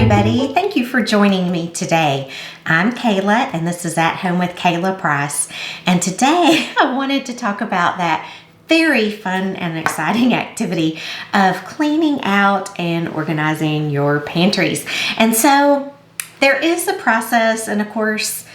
everybody. Thank you for joining me today. I'm Kayla and this is At Home with Kayla Price. And today I wanted to talk about that very fun and exciting activity of cleaning out and organizing your pantries. And so there is a process, and of course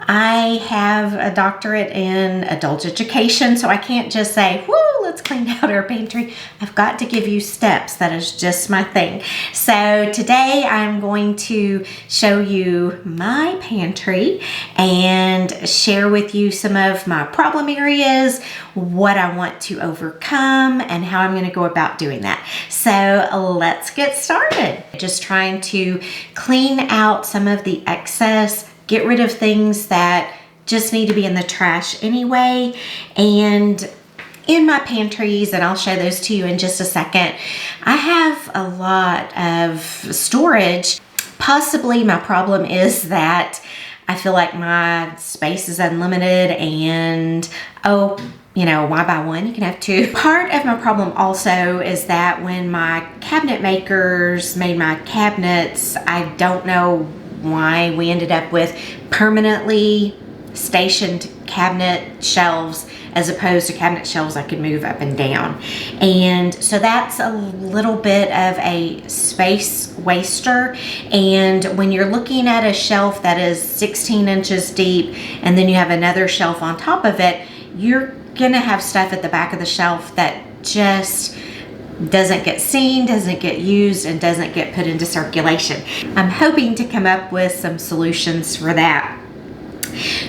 I have a doctorate in adult education, so I can't just say, whoo, let's clean out our pantry. I've got to give you steps. That is just my thing. So today I'm going to show you my pantry and share with you some of my problem areas, what I want to overcome, and how I'm going to go about doing that. So let's get started. Just trying to clean out some of the excess, get rid of things that just need to be in the trash anyway. And in my pantries, and I'll show those to you in just a second, I have a lot of storage. Possibly my problem is that I feel like my space is unlimited and, why buy one? You can have two. Part of my problem also is that when my cabinet makers made my cabinets, I don't know why we ended up with permanently stationed cabinet shelves as opposed to cabinet shelves I could move up and down. And so that's a little bit of a space waster. And when you're looking at a shelf that is 16 inches deep and then you have another shelf on top of it, you're gonna have stuff at the back of the shelf that just doesn't get seen, doesn't get used, and doesn't get put into circulation. I'm hoping to come up with some solutions for that.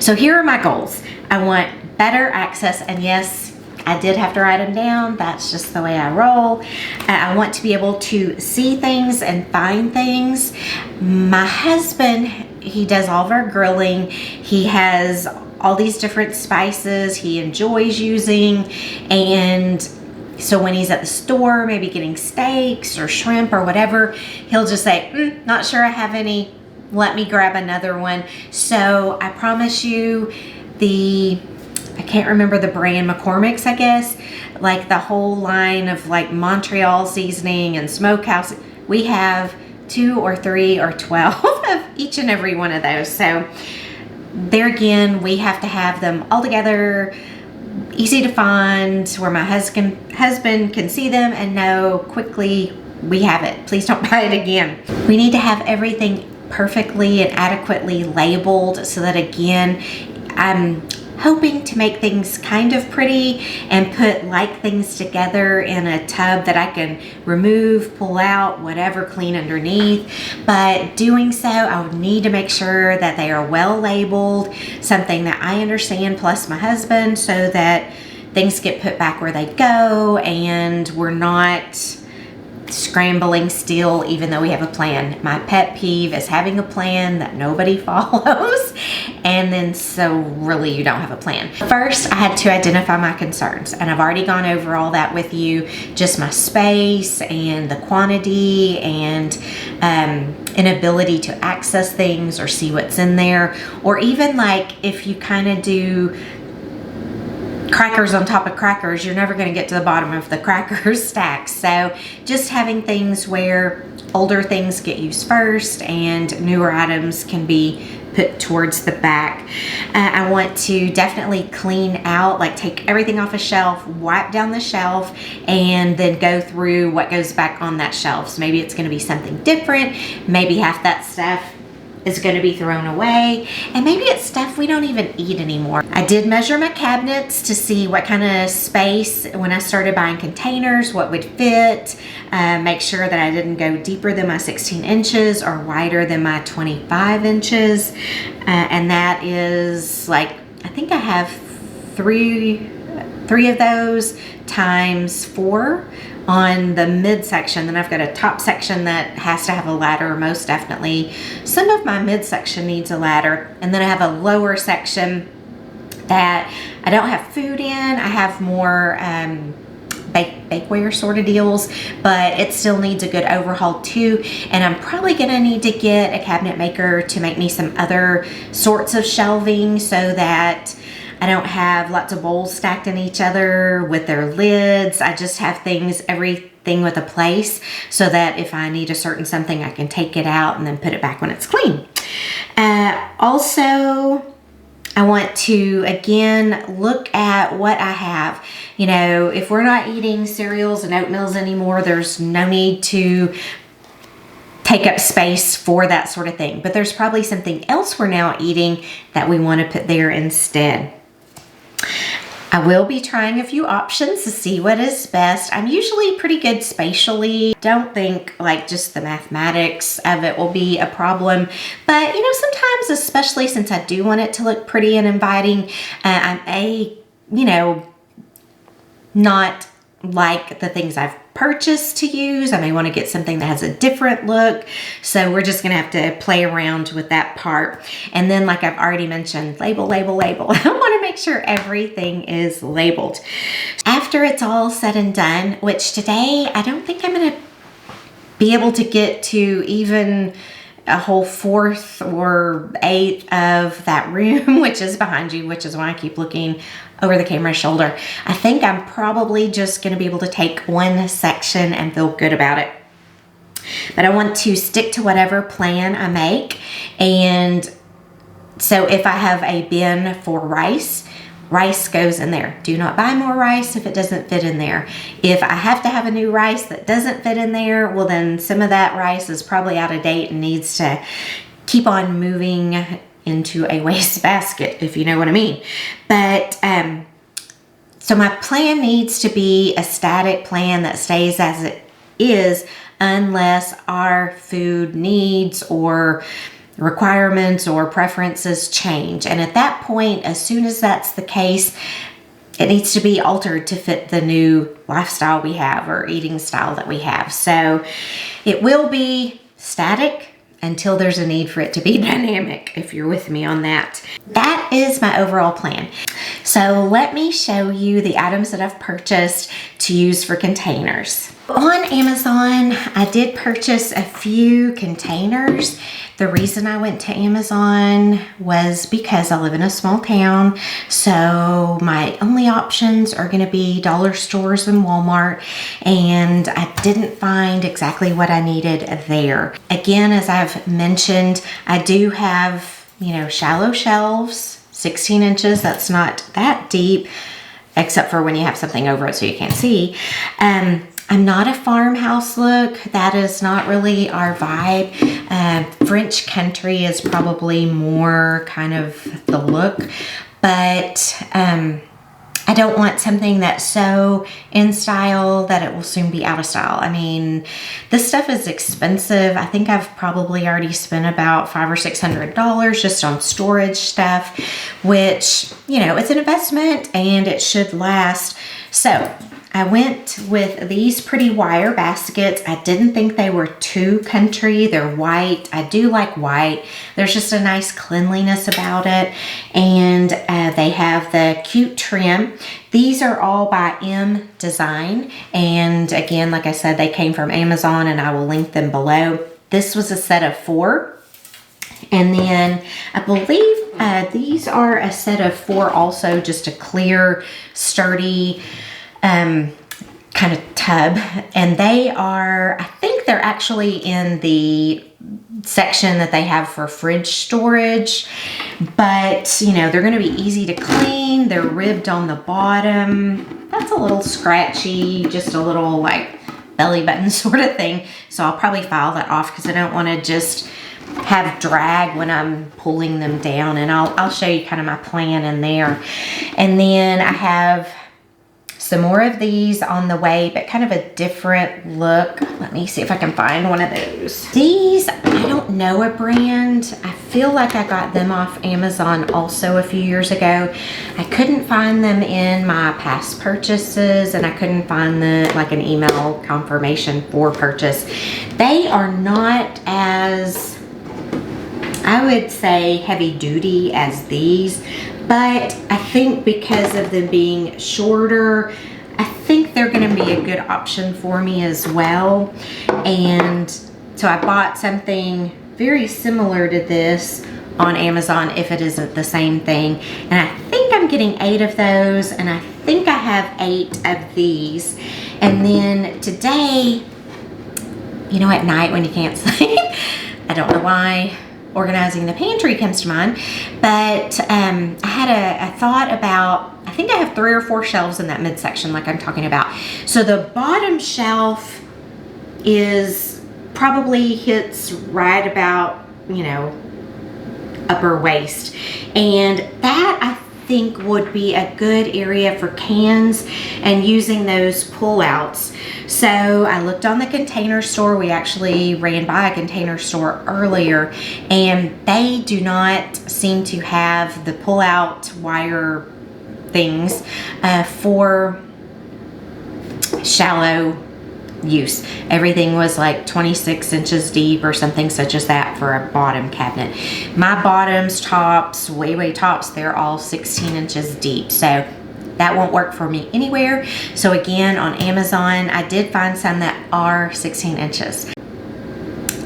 So here are my goals. I want better access, and yes, I did have to write them down. That's just the way I roll. I want to be able to see things and find things. My husband, he does all of our grilling. He has all these different spices he enjoys using, and so when he's at the store, maybe getting steaks or shrimp or whatever, he'll just say, not sure I have any, let me grab another one. So I promise you I can't remember the brand, McCormick's, I guess, like the whole line of like Montreal seasoning and smokehouse. We have 2 or 3 or 12 of each and every one of those. So there again, we have to have them all together, easy to find, where my husband can see them and know quickly we have it. Please don't buy it again. We need to have everything perfectly and adequately labeled so that, again, I'm hoping to make things kind of pretty and put like things together in a tub that I can remove, pull out, whatever, clean underneath. But doing so, I would need to make sure that they are well labeled, something that I understand plus my husband, so that things get put back where they go and we're not scrambling still even though we have a plan. My pet peeve is having a plan that nobody follows, and then so really you don't have a plan. First, I had to identify my concerns, and I've already gone over all that with you, just my space and the quantity and inability to access things or see what's in there, or even like if you kind of do crackers on top of crackers, you're never going to get to the bottom of the cracker stack. So just having things where older things get used first and newer items can be put towards the back. I want to definitely clean out, like take everything off a shelf, wipe down the shelf, and then go through what goes back on that shelf. So maybe it's going to be something different. Maybe half that stuff is going to be thrown away, and maybe it's stuff we don't even eat anymore. I did measure my cabinets to see what kind of space, when I started buying containers, what would fit, make sure that I didn't go deeper than my 16 inches or wider than my 25 inches. And that is like, I think I have three of those times 4 on the midsection. Then I've got a top section that has to have a ladder, most definitely. Some of my midsection needs a ladder. And then I have a lower section that I don't have food in. I have more bakeware sort of deals, but it still needs a good overhaul too. And I'm probably gonna need to get a cabinet maker to make me some other sorts of shelving so that I don't have lots of bowls stacked in each other with their lids. I just have things, every thing with a place so that if I need a certain something, I can take it out and then put it back when it's clean. Also, I want to, again, look at what I have. You know, if we're not eating cereals and oatmeals anymore, there's no need to take up space for that sort of thing. But there's probably something else we're now eating that we want to put there instead. I will be trying a few options to see what is best. I'm usually pretty good spatially. Don't think like just the mathematics of it will be a problem. But you know, sometimes, especially since I do want it to look pretty and inviting, I not like the things I've purchased to use. I may want to get something that has a different look. So we're just going to have to play around with that part. And then, like I've already mentioned, label, label, label. I want to make sure everything is labeled. After it's all said and done, which today I don't think I'm going to be able to get to even a whole fourth or eighth of that room, which is behind you, which is why I keep looking over the camera's shoulder. I think I'm probably just going to be able to take one section and feel good about it. But I want to stick to whatever plan I make. And so if I have a bin for rice, rice goes in there. Do not buy more rice if it doesn't fit in there. If I have to have a new rice that doesn't fit in there, well then some of that rice is probably out of date and needs to keep on moving into a waste basket, if you know what I mean. But so my plan needs to be a static plan that stays as it is unless our food needs or requirements or preferences change. And at that point, as soon as that's the case, it needs to be altered to fit the new lifestyle we have or eating style that we have. So it will be static until there's a need for it to be dynamic, if you're with me on that. That is my overall plan. So let me show you the items that I've purchased to use for containers. On Amazon, I did purchase a few containers. The reason I went to Amazon was because I live in a small town, so my only options are going to be dollar stores and Walmart, and I didn't find exactly what I needed there. Again, as I've mentioned, I do have, you know, shallow shelves, 16 inches. That's not that deep, except for when you have something over it so you can't see. I'm not a farmhouse look. That is not really our vibe. French country is probably more kind of the look, but I don't want something that's so in style that it will soon be out of style. I mean, this stuff is expensive. I think I've probably already spent about $500 or $600 just on storage stuff, which, you know, it's an investment and it should last. So I went with these pretty wire baskets. I didn't think they were too country. They're white. I do like white. There's just a nice cleanliness about it. And they have the cute trim. These are all by M Design. And again, like I said, they came from Amazon and I will link them below. This was a set of 4. And then I believe these are a set of 4 also, just a clear, sturdy, kind of tub, and they are, I think they're actually in the section that they have for fridge storage, but you know, they're going to be easy to clean. They're ribbed on the bottom. That's a little scratchy, just a little like belly button sort of thing, so I'll probably file that off because I don't want to just have drag when I'm pulling them down, and I'll show you kind of my plan in there. And then I have some more of these on the way, but kind of a different look. Let me see if I can find one of those. These, I don't know a brand. I feel like I got them off Amazon also a few years ago. I couldn't find them in my past purchases, and I couldn't find like an email confirmation for purchase. They are not as, I would say, heavy duty as these, but I think because of them being shorter, I think they're going to be a good option for me as well. And so I bought something very similar to this on Amazon, if it isn't the same thing. And I think I'm getting 8 of those, and I think I have 8 of these. And then today, you know, at night when you can't sleep, I don't know why organizing the pantry comes to mind, but I had a thought about, I think I have 3 or 4 shelves in that midsection like I'm talking about. So the bottom shelf is probably hits right about, you know, upper waist, and that I think would be a good area for cans and using those pull-outs. So I looked on the Container Store. We actually ran by a Container Store earlier, and they do not seem to have the pull-out wire things for shallow use. Everything was like 26 inches deep or something such as that for a bottom cabinet. My bottoms, tops, way tops, they're all 16 inches deep. So that won't work for me anywhere. So again, on Amazon, I did find some that are 16 inches.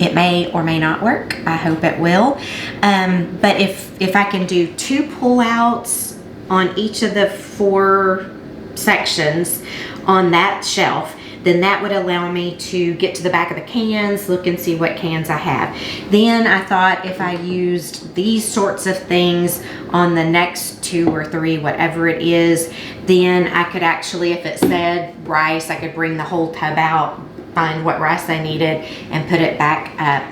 It may or may not work. I hope it will. But if I can do 2 pullouts on each of the 4 sections on that shelf, then that would allow me to get to the back of the cans, look and see what cans I have. Then I thought if I used these sorts of things on the next 2 or 3, whatever it is, then I could actually, if it said rice, I could bring the whole tub out, find what rice I needed, and put it back up.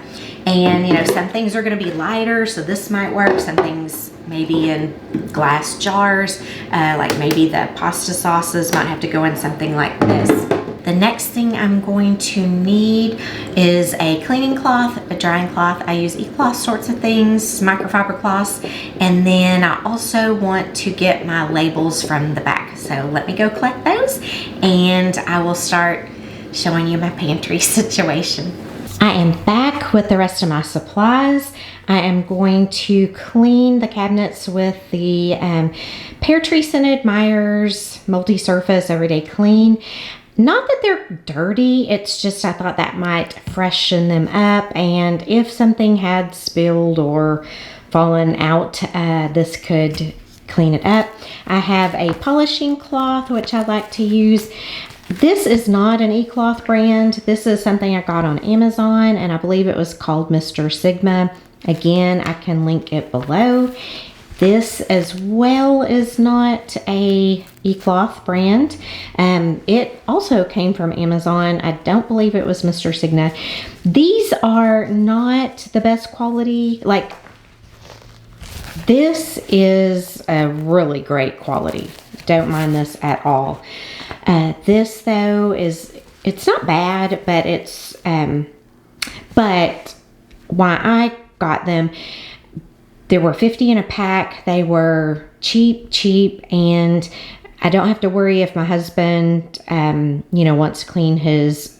And you know, some things are gonna be lighter, so this might work. Some things maybe in glass jars, like maybe the pasta sauces might have to go in something like this. The next thing I'm going to need is a cleaning cloth, a drying cloth. I use e-cloth sorts of things, microfiber cloths, and then I also want to get my labels from the back. So let me go collect those, and I will start showing you my pantry situation. I am back with the rest of my supplies. I am going to clean the cabinets with the Pear Tree Scented Myers Multi-Surface Everyday Clean. Not that they're dirty, it's just I thought that might freshen them up, and if something had spilled or fallen out, this could clean it up. I have a polishing cloth, which I like to use. This is not an e-cloth brand. This is something I got on Amazon, and I believe it was called Mr. Sigma. Again, I can link it below. This as well is not a e-cloth brand. It also came from Amazon. I don't believe it was Mr. Sigma. These are not the best quality. Like, this is a really great quality. Don't mind this at all. This though it's not bad, but it's, but why I got them, there were 50 in a pack. They were cheap, and I don't have to worry if my husband, you know, wants to clean his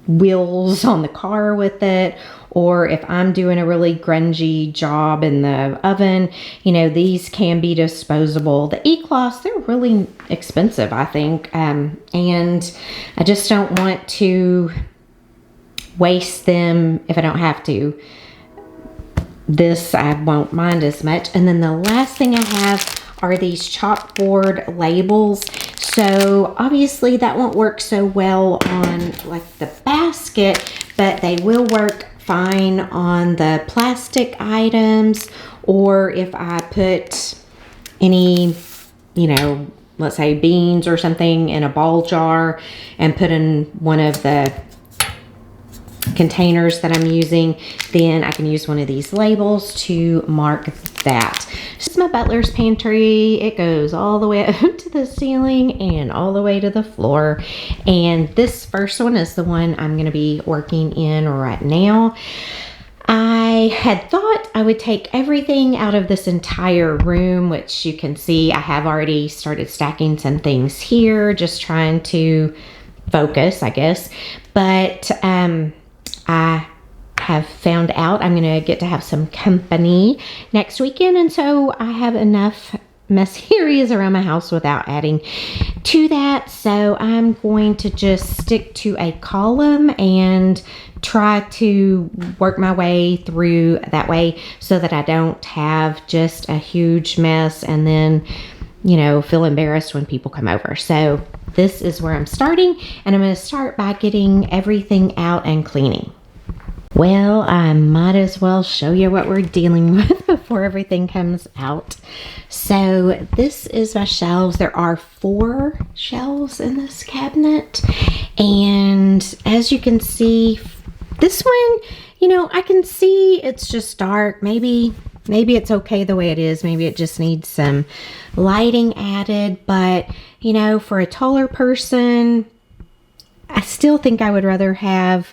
wheels on the car with it, or if I'm doing a really grungy job in the oven. You know, these can be disposable. The e-cloths, they're really expensive, I think, and I just don't want to waste them if I don't have to. This I won't mind as much. And then the last thing I have are these chalkboard labels. So obviously that won't work so well on like the basket, but they will work fine on the plastic items, or if I put any, you know, let's say beans or something in a ball jar and put in one of the containers that I'm using, then I can use one of these labels to mark that. This is my butler's pantry. It goes all the way up to the ceiling and all the way to the floor. And this first one is the one I'm going to be working in right now. I had thought I would take everything out of this entire room, which you can see I have already started stacking some things here, just trying to focus, I guess. But I have found out I'm going to get to have some company next weekend, and so I have enough messy areas around my house without adding to that. So I'm going to just stick to a column and try to work my way through that way so that I don't have just a huge mess and then, you know, feel embarrassed when people come over. So this is where I'm starting, and I'm going to start by getting everything out and cleaning. Well, I might as well show you what we're dealing with before everything comes out. So this is my shelves. There are 4 shelves in this cabinet. And as you can see, this one, you know, I can see it's just dark. Maybe it's okay the way it is. Maybe it just needs some lighting added. But, you know, for a taller person, I still think I would rather have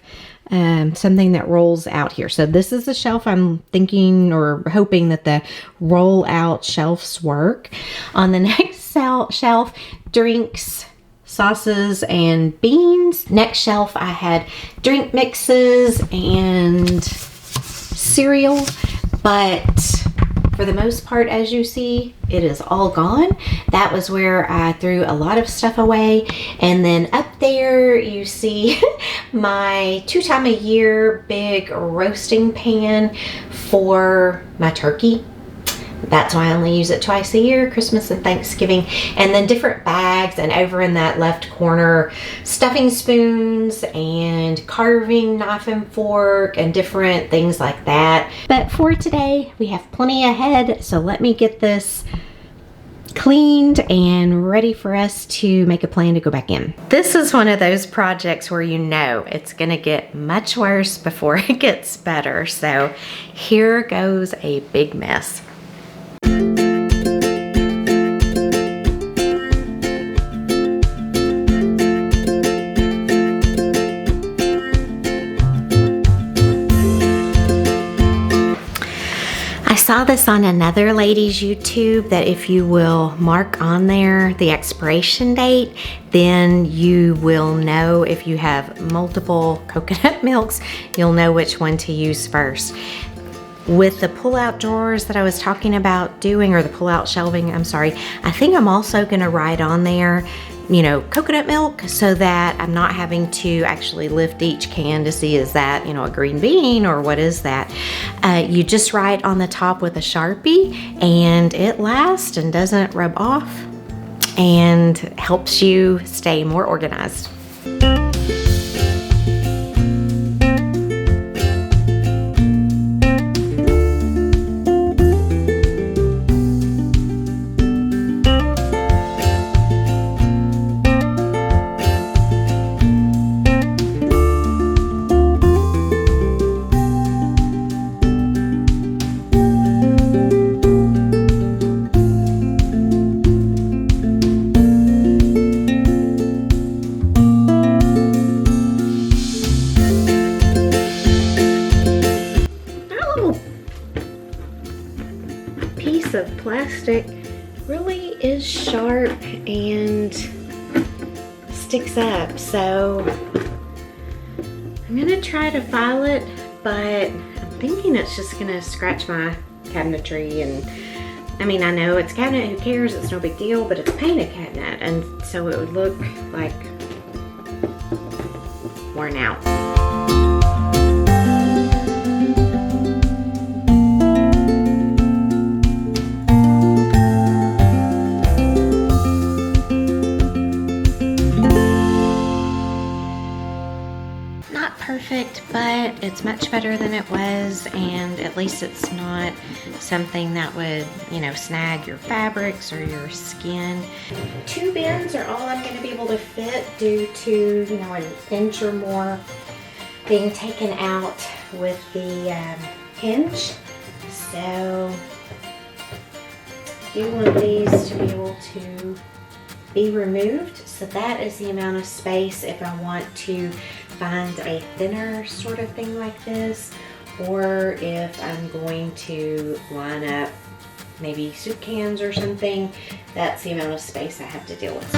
something that rolls out here. So this is the shelf. I'm thinking or hoping that the roll out shelves work. On the next shelf, drinks, sauces, and beans. Next shelf, I had drink mixes and cereal, but for the most part, as you see, it is all gone. That was where I threw a lot of stuff away. And then up there, you see my 2-time-a-year big roasting pan for my turkey. That's why I only use it twice a year, Christmas and Thanksgiving. And then different bags, and over in that left corner, stuffing spoons and carving knife and fork and different things like that. But for today, we have plenty ahead, so let me get this cleaned and ready for us to make a plan to go back in. This is one of those projects where you know it's gonna get much worse before it gets better. So here goes a big mess. I saw this on another lady's YouTube that if you will mark on there the expiration date, then you will know if you have multiple coconut milks, you'll know which one to use first. With the pull-out drawers that I was talking about doing, or the pull-out shelving, I'm sorry, I think I'm also gonna write on there, you know, coconut milk, so that I'm not having to actually lift each can to see, is that, you know, a green bean or what is that? You just write on the top with a Sharpie, and it lasts and doesn't rub off and helps you stay more organized. Of plastic really is sharp and sticks up, so I'm gonna try to file it, but I'm thinking it's just gonna scratch my cabinetry. And I mean, I know it's cabinet, who cares, it's no big deal, but it's a painted cabinet, and so it would look like worn out. Perfect, but it's much better than it was, and at least it's not something that would, you know, snag your fabrics or your skin. 2 bins are all I'm going to be able to fit due to, you know, an inch or more being taken out with the hinge. So I do want these to be able to be removed, so that is the amount of space if I want to find a thinner sort of thing like this, or if I'm going to line up maybe soup cans or something. That's the amount of space I have to deal with.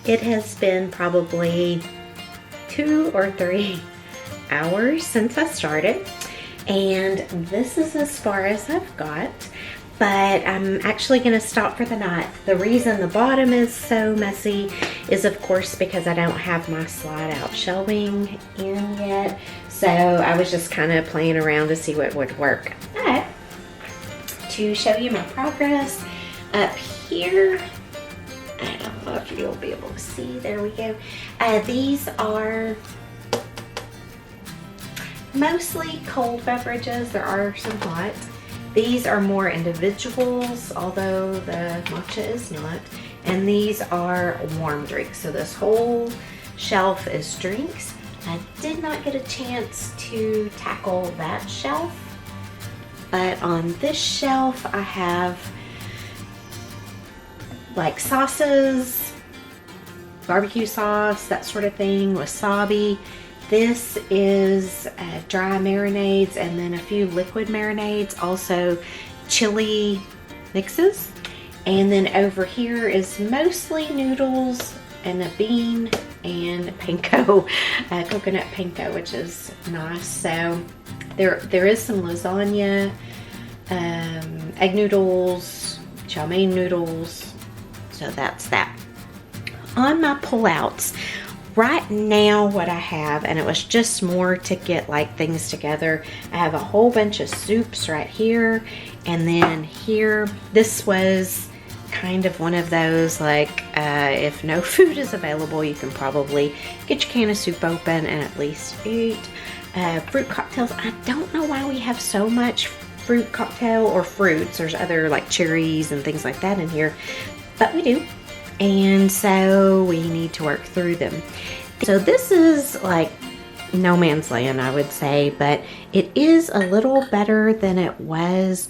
It has been probably 2 or 3 hours since I started, and this is as far as I've got. But I'm actually going to stop for the night. The reason the bottom is so messy is, of course, because I don't have my slide out shelving in yet. So I was just kind of playing around to see what would work. But to show you my progress up here, I don't know if you'll be able to see. There we go. These are mostly cold beverages. There are some hot. These are more individuals, although the matcha is not. And these are warm drinks. So this whole shelf is drinks. I did not get a chance to tackle that shelf, but on this shelf I have like sauces, barbecue sauce, that sort of thing, wasabi. This is dry marinades and then a few liquid marinades, also chili mixes. And then over here is mostly noodles and a bean and panko, coconut panko, which is nice. So there is some lasagna, egg noodles, chow mein noodles. So that's that. On my pullouts, right now what I have, and it was just more to get like things together, I have a whole bunch of soups right here, and then here, this was kind of one of those like if no food is available, you can probably get your can of soup open and at least eat. Fruit cocktails, I don't know why we have so much fruit cocktail or fruits. There's other like cherries and things like that in here, but we do. And so we need to work through them. So this is like no man's land, I would say, but it is a little better than it was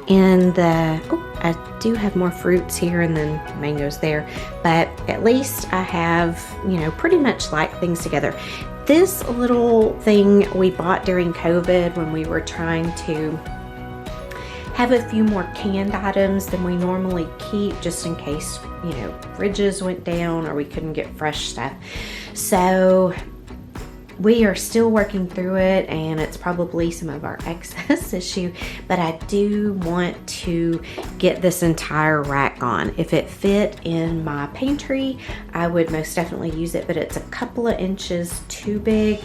in the, oh, I do have more fruits here and then mangoes there, but at least I have, you know, pretty much like things together. This little thing we bought during COVID when we were trying to have a few more canned items than we normally keep, just in case, you know, fridges went down or we couldn't get fresh stuff. So we are still working through it, and it's probably some of our excess issue, but I do want to get this entire rack on. If it fit in my pantry, I would most definitely use it, but it's a couple of inches too big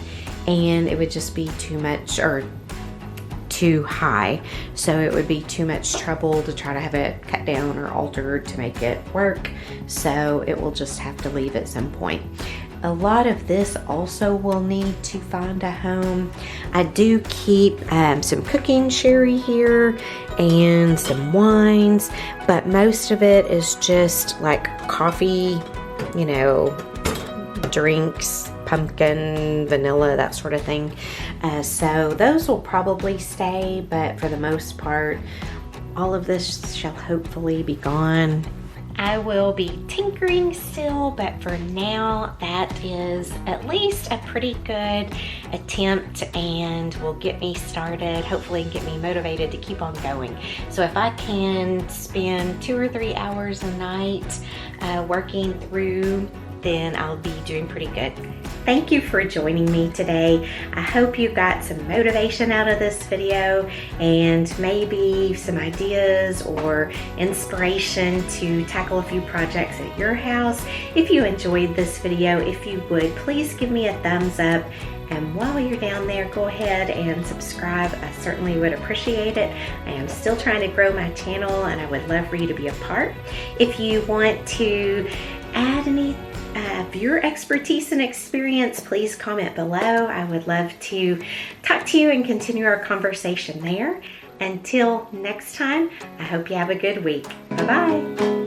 and it would just be too much, or too high, so it would be too much trouble to try to have it cut down or altered to make it work, so it will just have to leave at some point. A lot of this also will need to find a home. I do keep some cooking sherry here and some wines, but most of it is just like coffee, you know, drinks, pumpkin, vanilla, that sort of thing. So those will probably stay, but for the most part, all of this shall hopefully be gone. I will be tinkering still, but for now, that is at least a pretty good attempt and will get me started, hopefully get me motivated to keep on going. So if I can spend 2 or 3 hours a night working through, then I'll be doing pretty good. Thank you for joining me today. I hope you got some motivation out of this video and maybe some ideas or inspiration to tackle a few projects at your house. If you enjoyed this video, if you would, please give me a thumbs up. And while you're down there, go ahead and subscribe. I certainly would appreciate it. I am still trying to grow my channel and I would love for you to be a part. If you want to add any of your expertise and experience, please comment below. I would love to talk to you and continue our conversation there. Until next time, I hope you have a good week. Bye-bye.